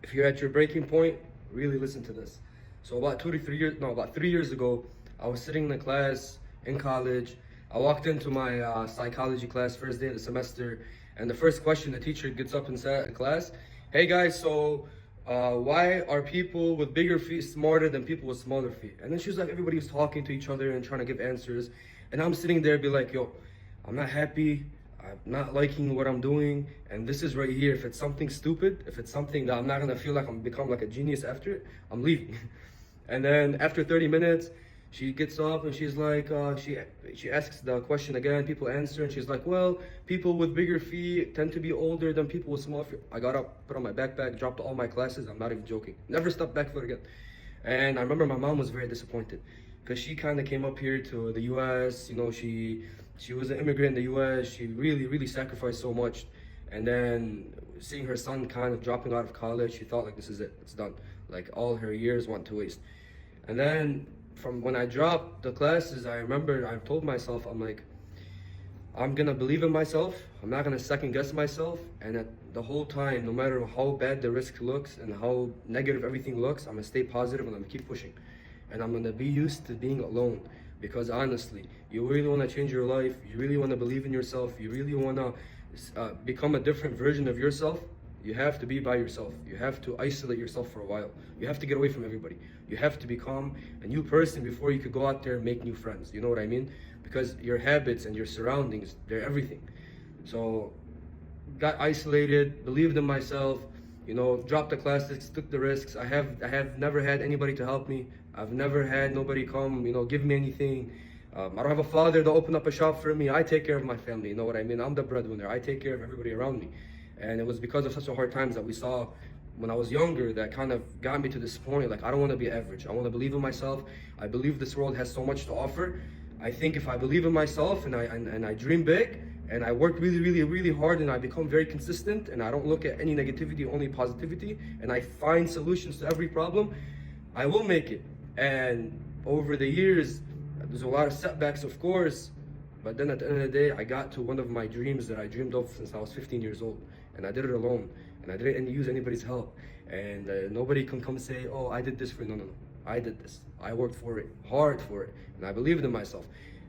if you're at your breaking point, really listen to this. So about 2 to 3 years, no, about 3 years ago, I was sitting in a class in college. I walked into my psychology class first day of the semester, and the first question the teacher gets up and said in class, "Hey guys, so why are people with bigger feet smarter than people with smaller feet?" And then she was like, everybody was talking to each other and trying to give answers, and I'm sitting there, be like, "Yo, I'm not happy. I'm not liking what I'm doing, and this is right here. If it's something stupid, if it's something that I'm not gonna feel like I'm become like a genius after it, I'm leaving." And then after 30 minutes, she gets up and she's like, she asks the question again. People answer, and she's like, "Well, people with bigger feet tend to be older than people with small feet." I got up, put on my backpack, dropped all my classes. I'm not even joking. Never stepped back foot again. And I remember my mom was very disappointed because she kind of came up here to the U.S. You know, she was an immigrant in the U.S. She really sacrificed so much, and then seeing her son kind of dropping out of college, she thought like, this is it, it's done. Like all her years went to waste. And then from when I dropped the classes, I remember I told myself, I'm like, I'm gonna believe in myself. I'm not gonna second guess myself. And at the whole time, no matter how bad the risk looks and how negative everything looks, I'm gonna stay positive and I'm gonna keep pushing. And I'm gonna be used to being alone. Because honestly, you really wanna change your life, you really wanna believe in yourself, you really wanna become a different version of yourself, you have to be by yourself. You have to isolate yourself for a while. You have to get away from everybody. You have to become a new person before you could go out there and make new friends. You know what I mean? Because your habits and your surroundings, they're everything. So, got isolated, believed in myself, you know, dropped the classes, took the risks. I have never had anybody to help me. I've never had nobody come, you know, give me anything. I don't have a father to open up a shop for me. I take care of my family, you know what I mean? I'm the breadwinner. I take care of everybody around me. And it was because of such a hard times that we saw when I was younger that kind of got me to this point. Like, I don't want to be average. I want to believe in myself. I believe this world has so much to offer. I think if I believe in myself and I dream big and I work really hard and I become very consistent and I don't look at any negativity, only positivity, and I find solutions to every problem, I will make it. And over the years, there's a lot of setbacks, of course, but then at the end of the day, I got to one of my dreams that I dreamed of since I was 15 years old. And I did it alone. And I didn't use anybody's help. And nobody can come say, "Oh, I did this for you." No. I did this. I worked for it, hard for it. And I believed in myself.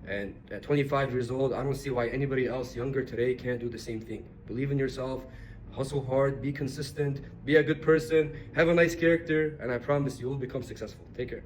And at 25 years old, I don't see why anybody else younger today can't do the same thing. Believe in yourself, hustle hard, be consistent, be a good person, have a nice character, and I promise you will become successful. Take care.